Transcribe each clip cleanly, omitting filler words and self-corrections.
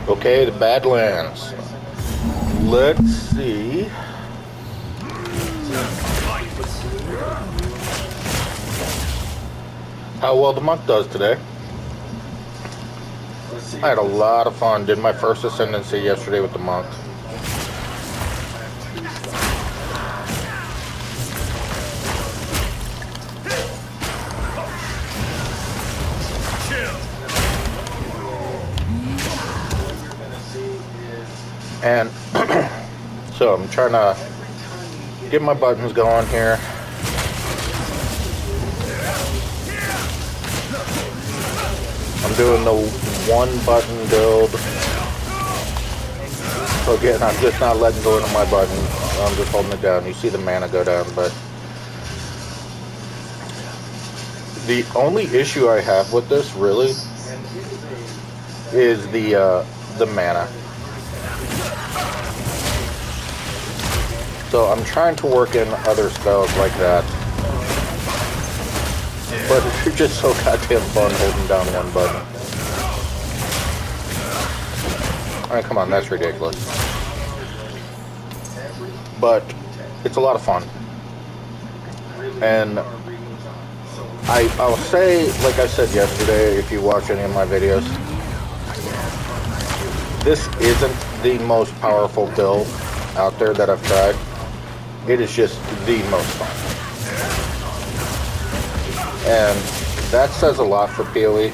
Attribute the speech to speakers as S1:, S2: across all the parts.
S1: Okay, the Badlands. Let's see. How well the monk does today. I had a lot of fun. Did my first ascendancy yesterday with the monk. And so I'm trying to get my buttons going here. I'm doing the one button build. So again, I'm just not letting go of my button. I'm just holding it down. You see the mana go down, but the only issue I have with this really is the mana. So I'm trying to work in other spells like that. But it's just so goddamn fun holding down one button. Alright, come on, that's ridiculous. But it's a lot of fun. And I'll say, like I said yesterday, if you watch any of my videos, this isn't the most powerful build out there that I've tried. It is just the most fun. And that says a lot for POE.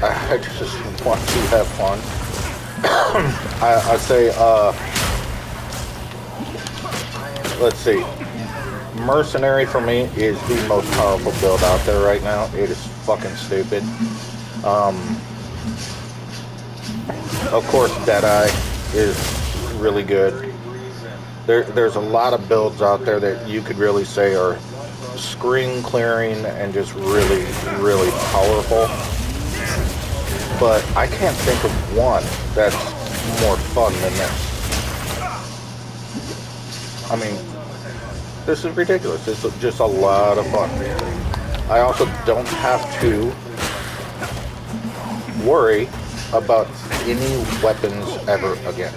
S1: I just want to have fun. I'd say, let's see. Mercenary for me is the most powerful build out there right now. It is fucking stupid. Of course, Deadeye is really good. There's a lot of builds out there that you could really say are screen clearing and just really, really powerful. But I can't think of one that's more fun than this. I mean, this is ridiculous. It's just a lot of fun. I also don't have to worry about any weapons ever again.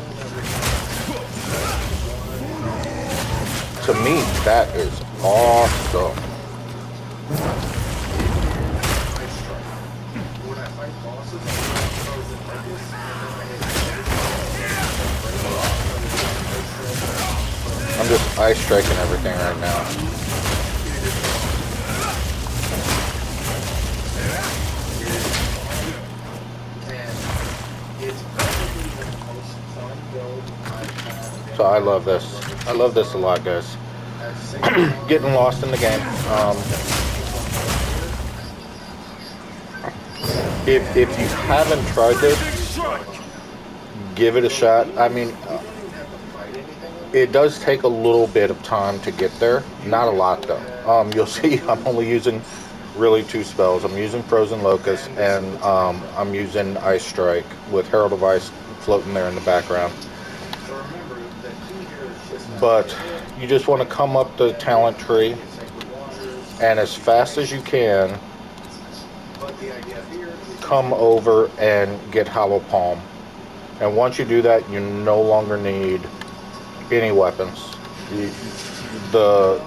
S1: To me, that is awesome. I'm just ice striking everything right now. So I love this. I love this a lot, guys. Getting lost in the game. If you haven't tried this, give it a shot. I mean, it does take a little bit of time to get there. Not a lot, though. You'll see I'm only using really 2 spells. I'm using Frozen Locust, and I'm using Ice Strike with Herald of Ice floating there in the background. But you just want to come up the talent tree, and as fast as you can, come over and get Hollow Palm. And once you do that, you no longer need any weapons. The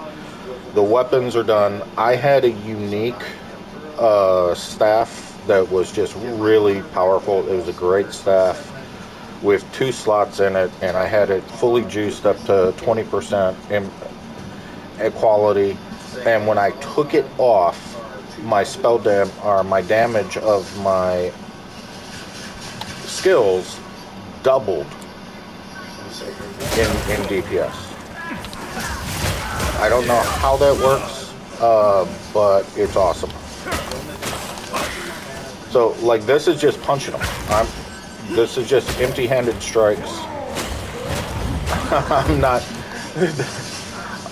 S1: weapons are done. I had a unique staff that was just really powerful. It was a great staff with 2 slots in it, and I had it fully juiced up to 20% in quality. And when I took it off, my my damage of my skills doubled in DPS. I don't know how that works, but it's awesome. So, like, this is just punching them. This is just empty-handed strikes.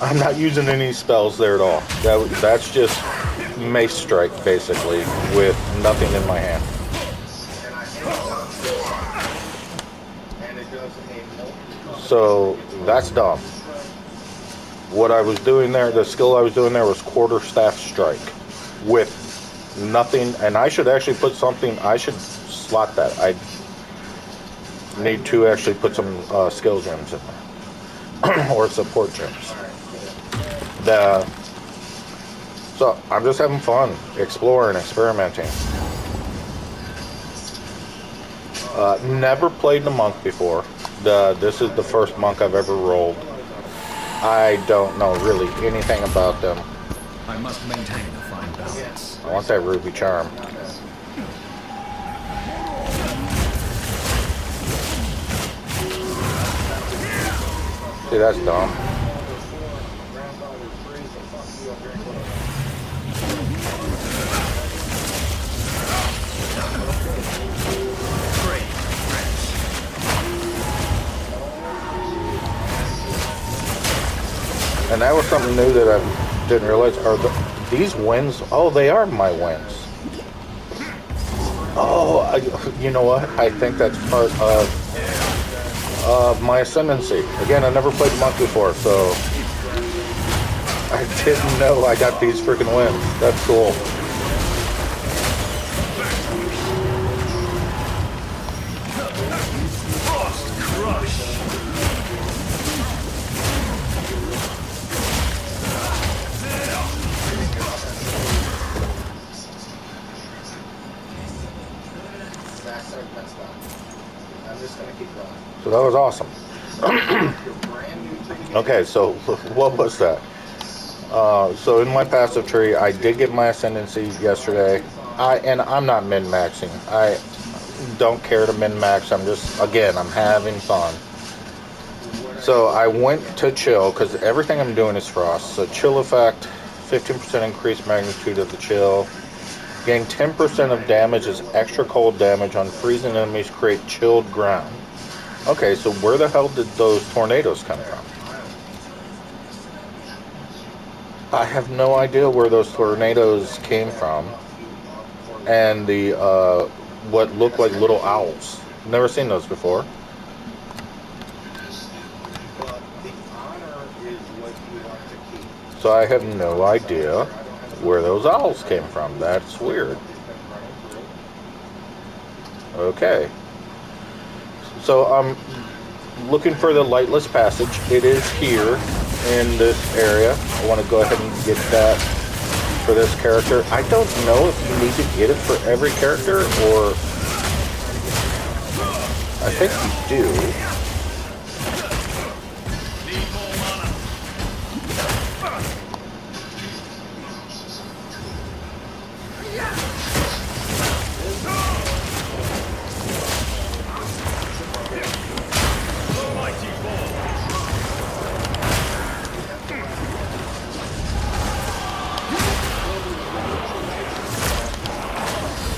S1: I'm not using any spells there at all. That's just mace strike, basically, with nothing in my hand. So that's dumb. what I was doing there, the skill I was doing there was quarterstaff strike with nothing, and I should actually put something, I should slot that. I need to actually put some skill gems in there, or support gems. So I'm just having fun, exploring, experimenting. Never played the monk before. This is the first monk I've ever rolled. I don't know really anything about them.
S2: I must maintain a fine balance.
S1: I want that ruby charm. See, that's dumb. And that was something new that I didn't realize. Are these winds? Oh, they are my winds. Oh, you know what? I think that's part of my ascendancy. Again, I never played monk before, so I didn't know I got these freaking winds. That's cool. So that was awesome. Okay, so what was that? So in my passive tree, I did get my ascendancy yesterday. I'm not min-maxing. I don't care to min-max. I'm just, again, I'm having fun. So I went to chill, because everything I'm doing is frost. So chill effect, 15% increased magnitude of the chill. Gain 10% of damage as extra cold damage on freezing enemies, create chilled ground. Okay, so where the hell did those tornadoes come from? I have no idea where those tornadoes came from. And the, what looked like little owls. Never seen those before. So I have no idea where those owls came from. That's weird. Okay. So I'm looking for the lightless passage. It is here in this area. I want to go ahead and get that for this character. I don't know if you need to get it for every character, or I think you do.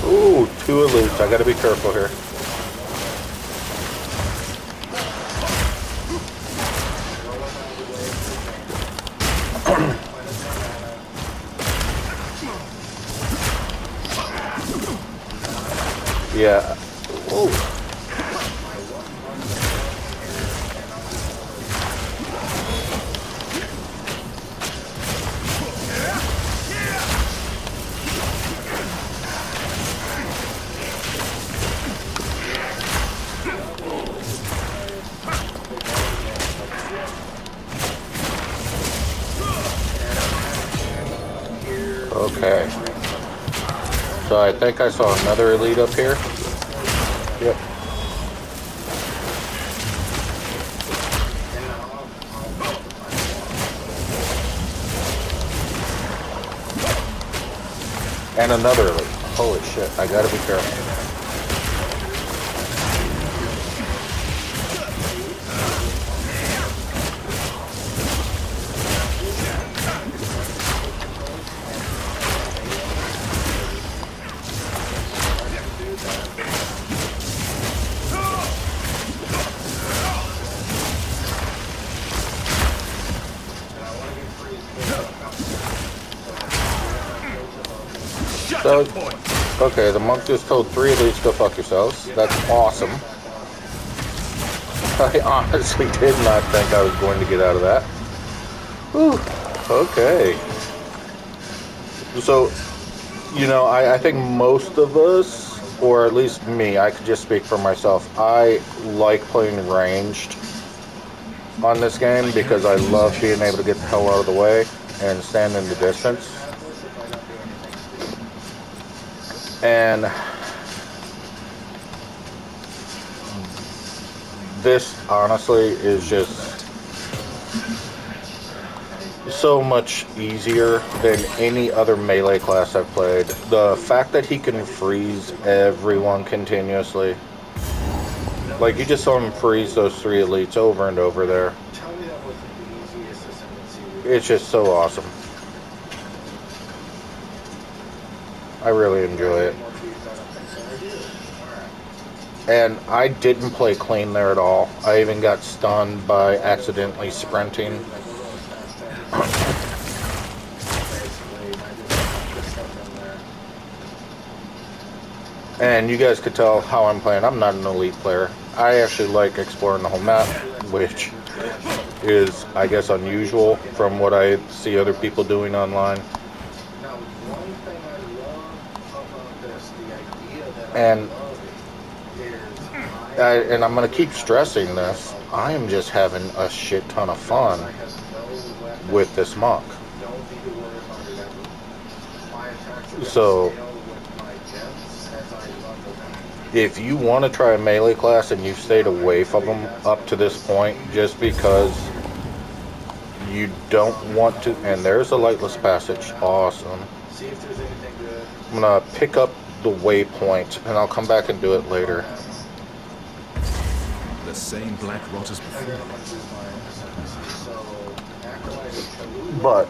S1: Ooh, 2 eludes. I gotta be careful here. Yeah. Ooh. Okay. So I think I saw another elite up here. Yep. And another elite. Holy shit, I gotta be careful. So, okay, the monk just told 3 of these go fuck yourselves. That's awesome. I honestly did not think I was going to get out of that. Whew. Okay. So, I think most of us, or at least me, I could just speak for myself, I like playing ranged on this game because I love being able to get the hell out of the way and stand in the distance. And this, honestly, is just so much easier than any other melee class I've played. The fact that he can freeze everyone continuously. Like, you just saw him freeze those 3 elites over and over there. It's just so awesome. I really enjoy it. And I didn't play clean there at all. I even got stunned by accidentally sprinting. And you guys could tell how I'm playing. I'm not an elite player. I actually like exploring the whole map, which is, I guess, unusual from what I see other people doing online. And I'm going to keep stressing this. I am just having a shit ton of fun with this monk. So, if you want to try a melee class and you've stayed away from them up to this point just because you don't want to, and there's a lightless passage, awesome. I'm going to pick up the waypoint and I'll come back and do it later.
S2: The same black rot as before.
S1: But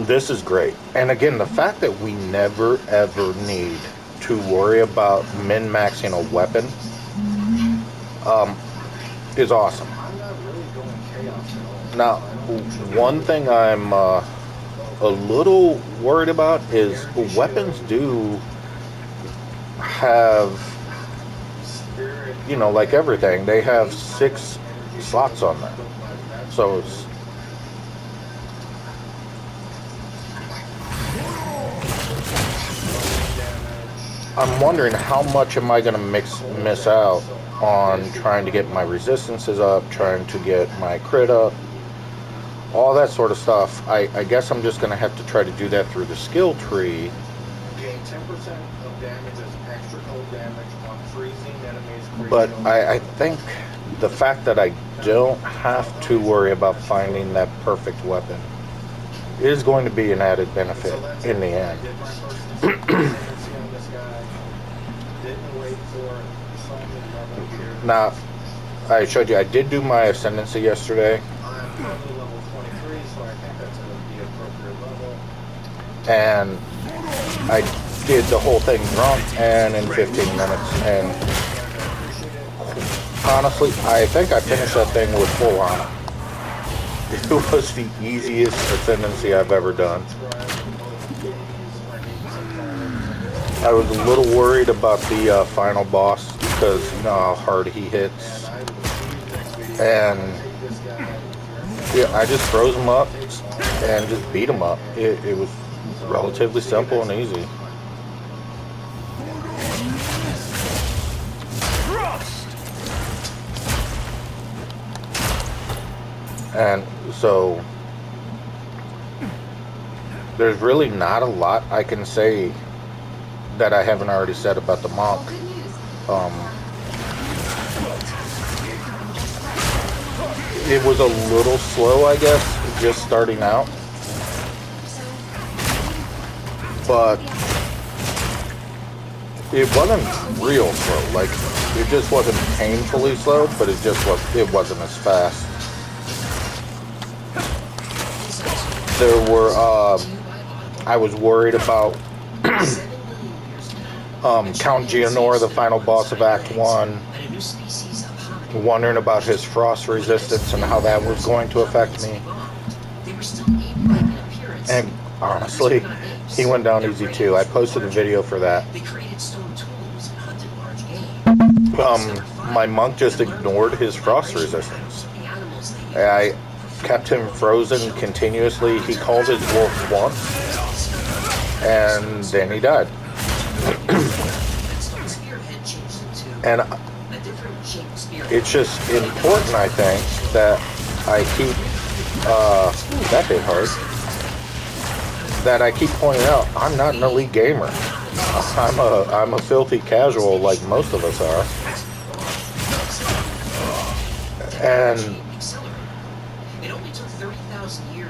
S1: this is great. And again, the fact that we never ever need to worry about min-maxing a weapon is awesome. Now, one thing I'm a little worried about is weapons do have, like everything, they have 6 slots on them. So I'm wondering how much am I going to miss out on trying to get my resistances up, trying to get my crit up, all that sort of stuff. I guess I'm just going to have to try to do that through the skill tree. Gain 10% of damage as extra cold damage on freezing enemies. But I think the fact that I don't have to worry about finding that perfect weapon is going to be an added benefit in the end. Now, I showed you I did do my ascendancy yesterday. And I did the whole thing drunk and in 15 minutes. And honestly, I think I finished that thing with full on. It was the easiest ascendancy I've ever done. I was a little worried about the final boss because you know how hard he hits. And yeah, I just froze him up and just beat him up. It was relatively simple and easy. And so there's really not a lot I can say that I haven't already said about the monk. It was a little slow, I guess, just starting out. But it wasn't real slow. Like, it just wasn't painfully slow, but it wasn't as fast. There were, I was worried about Count Geonor, the final boss of Act 1, wondering about his frost resistance and how that was going to affect me. And honestly, he went down easy too. I posted a video for that. My monk just ignored his frost resistance. I kept him frozen continuously. He called his wolf once, and then he died. And it's just important, I think, that I keep, that hit hard, that I keep pointing out, I'm not an elite gamer. I'm a filthy casual like most of us are. And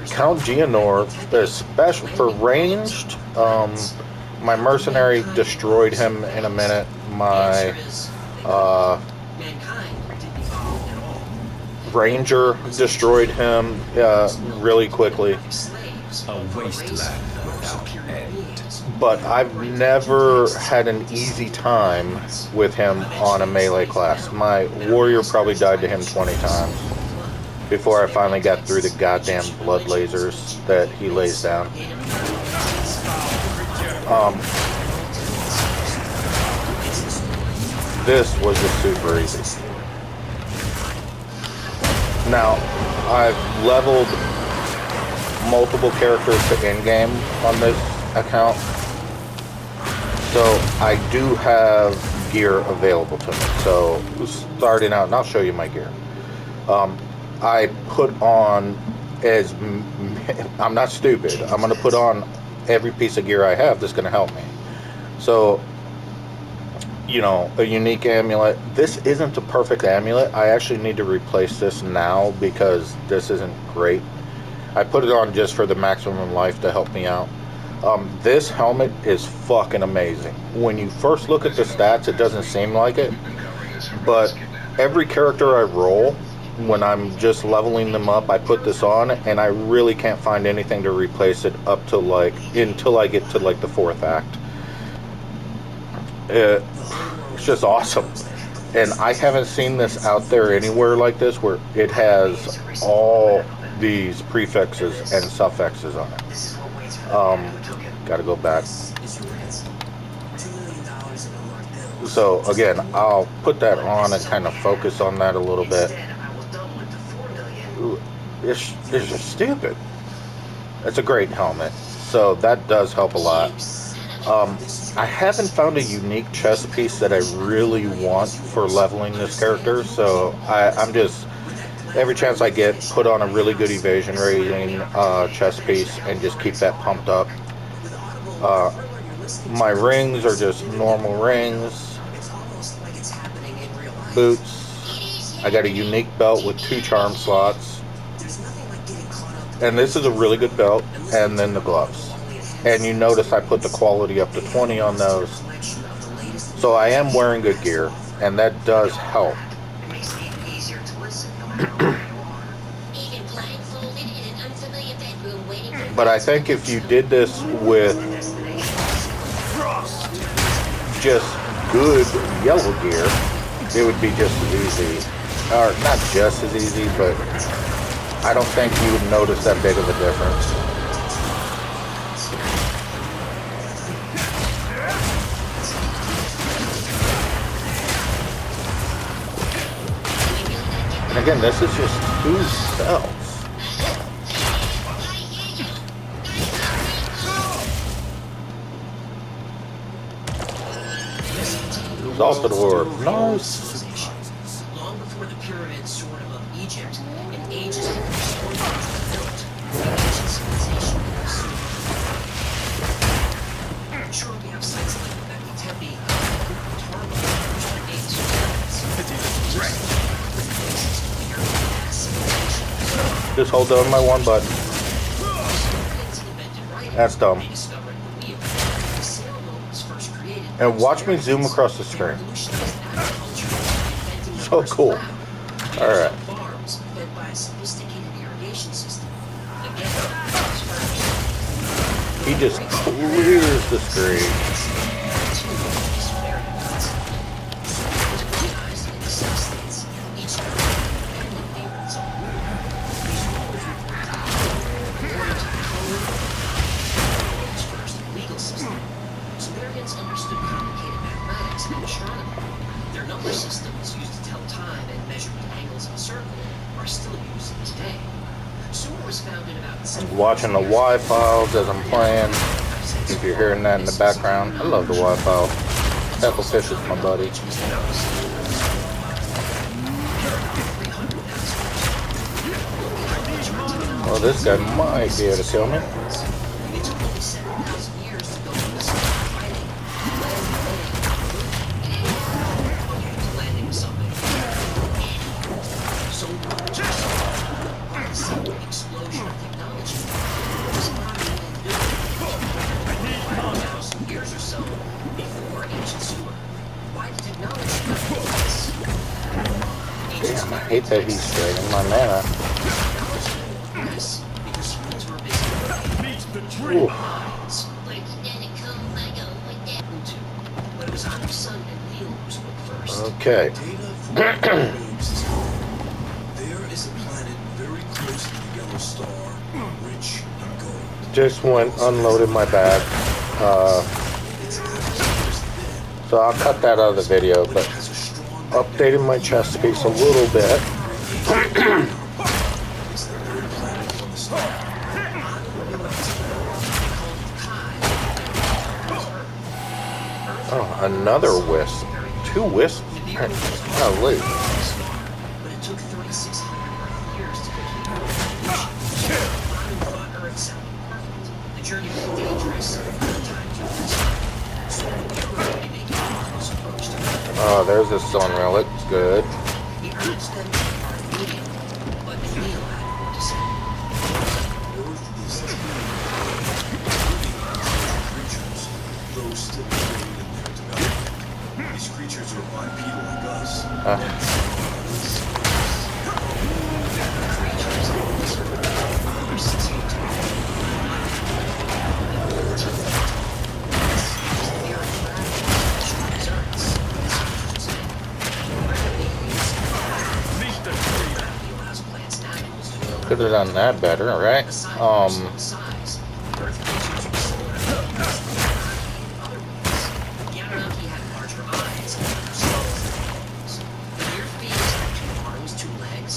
S1: Count Geonor, especially for ranged, my mercenary destroyed him in a minute. My ranger destroyed him really quickly.
S2: A wasteland without end.
S1: But I've never had an easy time with him on a melee class. My warrior probably died to him 20 times before I finally got through the goddamn blood lasers that he lays down. This was just super easy. Now, I've leveled multiple characters to in-game on this account, so I do have gear available to me. So starting out, and I'll show you my gear. I put on, I'm not stupid, I'm going to put on every piece of gear I have that's going to help me. So, you know, a unique amulet. This isn't a perfect amulet. I actually need to replace this now because this isn't great. I put it on just for the maximum life to help me out. This helmet is fucking amazing. When you first look at the stats, it doesn't seem like it, but every character I roll, when I'm just leveling them up, I put this on, and I really can't find anything to replace it up to like, until I get to like the 4th act. It's just awesome. And I haven't seen this out there anywhere like this, where it has all these prefixes and suffixes on it. Gotta go back. So again, I'll put that on and kind of focus on that a little bit. It's just stupid. It's a great helmet, so that does help a lot. I haven't found a unique chest piece that I really want for leveling this character, so I'm just, every chance I get, put on a really good evasion rating chest piece and just keep that pumped up. My rings are just normal rings. Boots. I got a unique belt with 2 charm slots. And this is a really good belt. And then the gloves. And you notice I put the quality up to 20 on those. So I am wearing good gear, and that does help. But I think if you did this with just good yellow gear, it would be just as easy. Or not just as easy, but I don't think you would notice that big of a difference. And again, this is just 2 cells. Exalted Orb. Nice.
S3: Long before the pyramids soared above Egypt, in ages before the pyramids were built, ancient civilization was sure we have sites like Göbekli Tepe, Tarma, which predate pyramids.
S1: Just hold down my 1 button. That's dumb. And watch me zoom across the screen. So cool. Alright. He just clears the screen.
S3: Their number systems used to tell time and measure the angles of a circle are still used today. was founded about
S1: I'm watching the Y files as I'm playing. If you're hearing that in the background, I love the Y file. Hecklefish is my buddy. Well, this guy might be able to kill me.
S3: It took only 7,000 years to build this fighting. Landing something. So the sudden explosion of technology was not even 1,000 years or so before ancient Sumer. Why did technology not do this?
S1: Damn, I hate that he's draining my mana.
S3: Yes, because humans were busy
S1: Ooh.
S3: minds. Where did that come? I go with that. But it was Otto's son and Leo who spoke first.
S1: Okay.
S4: Data from the Williams system. There is a planet very close to the yellow star, rich in gold.
S1: Just went unloaded my bag.
S4: It's got years then.
S1: So I'll cut that out of the video,
S4: It
S1: but
S4: has a strong
S1: updated my chest piece a little bit.
S4: It's the third planet from the star.
S1: Oh, another wisp. 2 wisps? Golly.
S3: But it took 3,600 Earth years to complete the revolution. Otto thought Earth sounded perfect. The journey was dangerous, and the time to risk. So we were ready to make a close approach to Earth.
S1: Oh, there's a stone relic. Good.
S3: The Earth's then our medium, but Neil had more to say.
S4: Earth is living creatures, though still early in their development. These creatures are bipedal like us.
S3: Creatures in this earth are 6 feet tall. They are attractive, strong as Earth's. Gravity allows plants and animals to grow.
S1: Could have done that better, right?
S3: Aside from its size, Earth creatures were similar to other ones. The Anunnaki had larger eyes and larger skulls than animals. The Earth beings had 2 arms, 2 legs,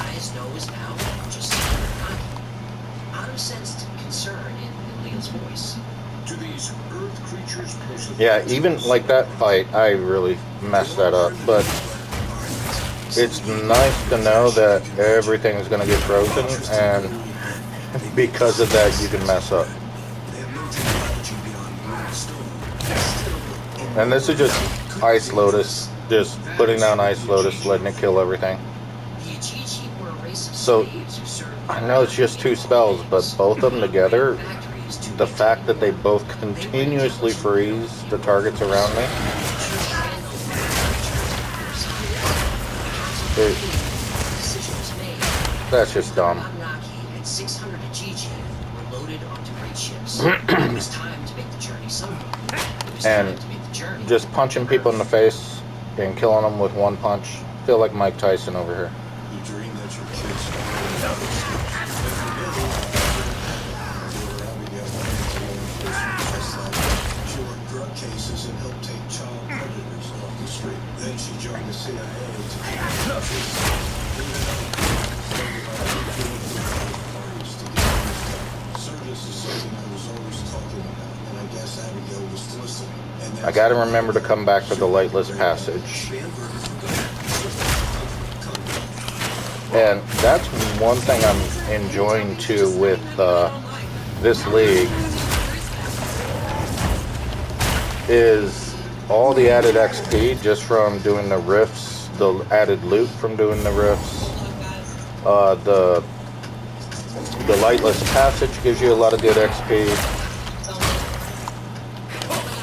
S3: eyes, nose, mouth, just like the Anunnaki. Otto sensed concern in Leo's voice.
S4: Do these Earth creatures pose a
S1: Yeah, even like that fight, I really messed that up. But it's nice to know that everything is going to get frozen, and because of that, you can mess up.
S4: They have no technology beyond wood and stone.
S1: And this is just Ice Lotus, just putting down Ice Lotus, letting it kill everything.
S3: The Ajiji were a race of
S1: So,
S3: slaves who served
S1: I know it's just 2 spells, but both of them together,
S3: factories to
S1: the fact that they both continuously freeze the targets around me,
S3: decision was made.
S1: that's just dumb.
S3: Anunnaki and 600 Ajiji were loaded onto great ships. It was time to make the journey somewhere. It was
S1: And
S3: time to make the journey.
S1: Just punching people in the face and killing them with 1 punch. Feel like Mike Tyson over here.
S4: You dream that your kids cured drug cases and helped take child predators off the street. Then she joined the CIA Service is something I was always talking about, and I guess Abigail was listening. And
S1: I gotta remember to come back to the Lightless Passage. And that's one thing I'm enjoying too with this league, is all the added XP just from doing the rifts, the added loot from doing the rifts. The Lightless Passage gives you a lot of good XP.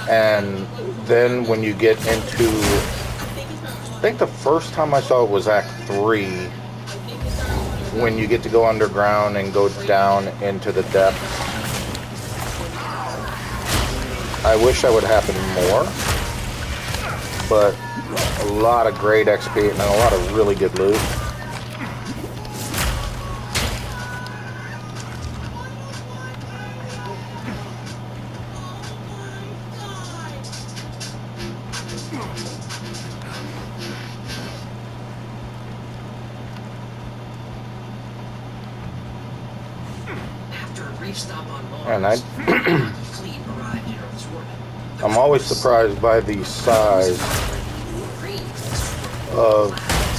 S1: And then when you get into, I think the first time I saw it was Act 3, when you get to go underground and go down into the depths. I wish that would happen more, but a lot of great XP and a lot of really good loot.
S3: brief stop on
S1: And
S3: Mars, the Yamanaki fleet arrived in Earth's orbit.
S1: I'm always surprised by the size of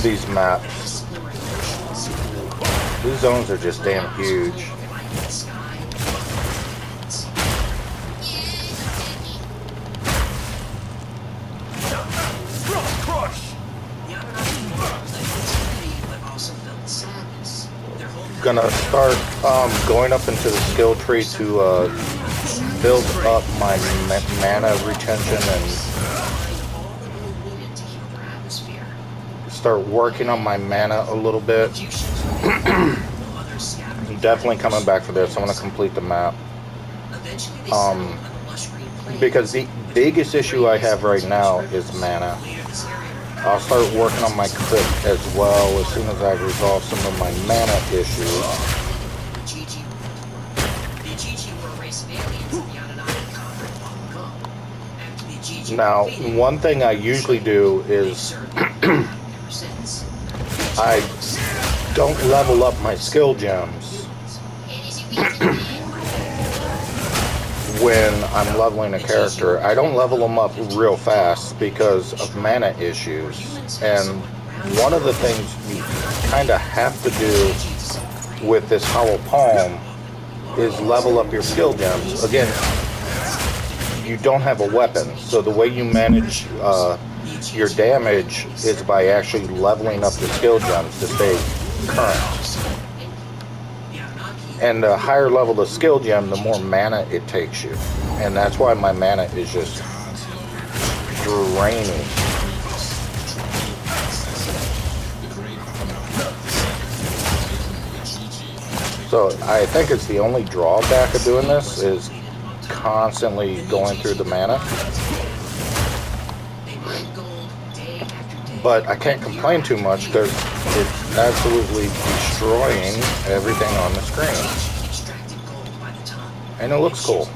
S1: these maps. These zones are just damn huge. Gonna start going up into the skill tree to build up my mana retention and start working on my mana a little bit. I'm definitely coming back for this. I'm gonna complete the map. Because the biggest issue I have right now is mana. I'll start working on my crit as well as soon as I resolve some of my mana issues. Now, one thing I usually do is I don't level up my skill gems when I'm leveling a character. I don't level them up real fast because of mana issues. And one of the things you kind of have to do with this Hollow Palm is level up your skill gems. Again, you don't have a weapon, so the way you manage your damage is by actually leveling up your skill gems to stay current. And the higher level the skill gem, the more mana it takes you. And that's why my mana is just draining. So I think it's the only drawback of doing this is constantly going through the mana. But I can't complain too much because it's absolutely destroying everything on the screen. And it looks cool.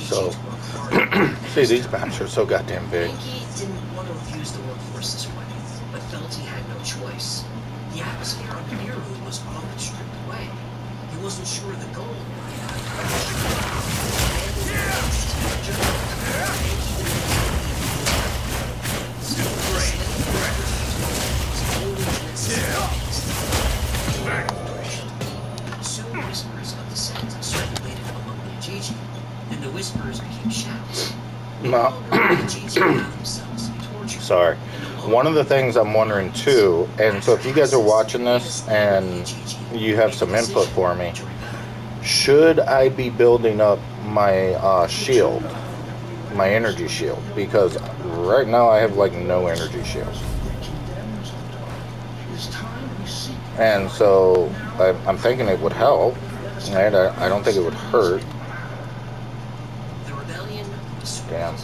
S1: So see, these maps are so goddamn big.
S3: Enki didn't want to abuse the workforce this way, but felt he had no choice. The atmosphere on Nibiru was all but stripped away. He wasn't sure the gold Soon whispers of dissent circulated among the Ajiji, and the whispers became shouts.
S1: No. Sorry. One of the things I'm wondering too, and so if you guys are watching this and you have some input for me, should I be building up my shield, my energy shield? Because right now I have like no energy shield. And so I'm thinking it would help, and I don't think it would hurt. Damn.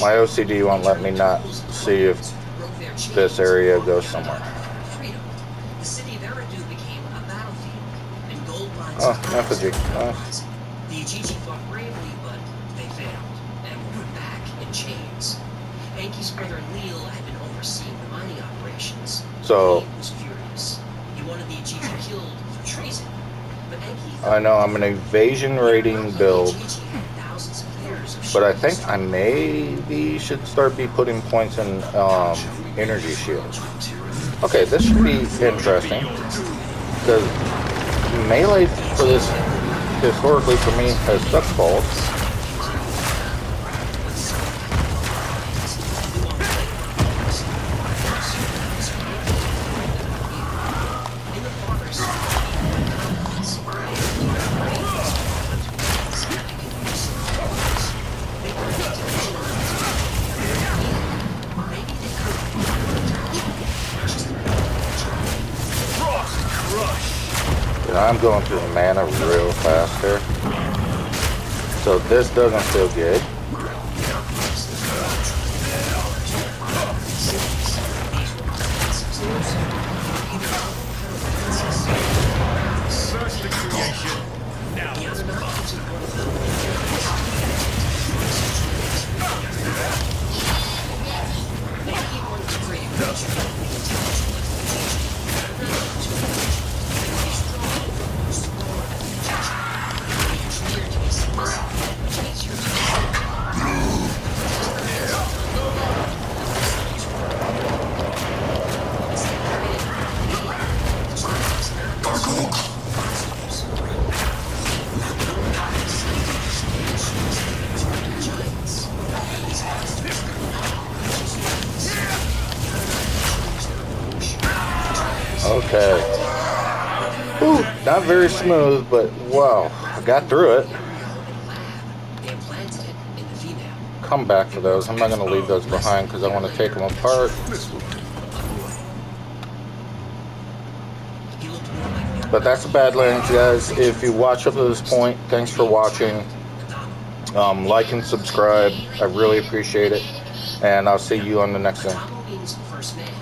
S1: My OCD won't let me not see if this area goes somewhere. Oh, effigy. Nice.
S3: The Ajiji fought bravely, but they failed and were put back in chains. Enki's brother Leal had been overseeing the mining operations.
S1: So
S3: He was furious. He wanted the Ajiji killed for treason. But Enki
S1: I know I'm an evasion rating build, but I think I maybe should start be putting points in energy shields. Okay, this should be interesting because melee for this historically for me has sucked balls. I'm going through the mana real fast here, so this doesn't feel good. Okay. Whew, not very smooth, but wow, I got through it.
S3: They implanted it in the female.
S1: Come back for those. I'm not going to leave those behind because I want to take them apart.
S2: This will do.
S3: He looked more like the
S1: But that's the Badlands, guys. If you watch up to this point, thanks for watching. Like and subscribe. I really appreciate it. And I'll see you on the next one.
S3: Tabo means first man.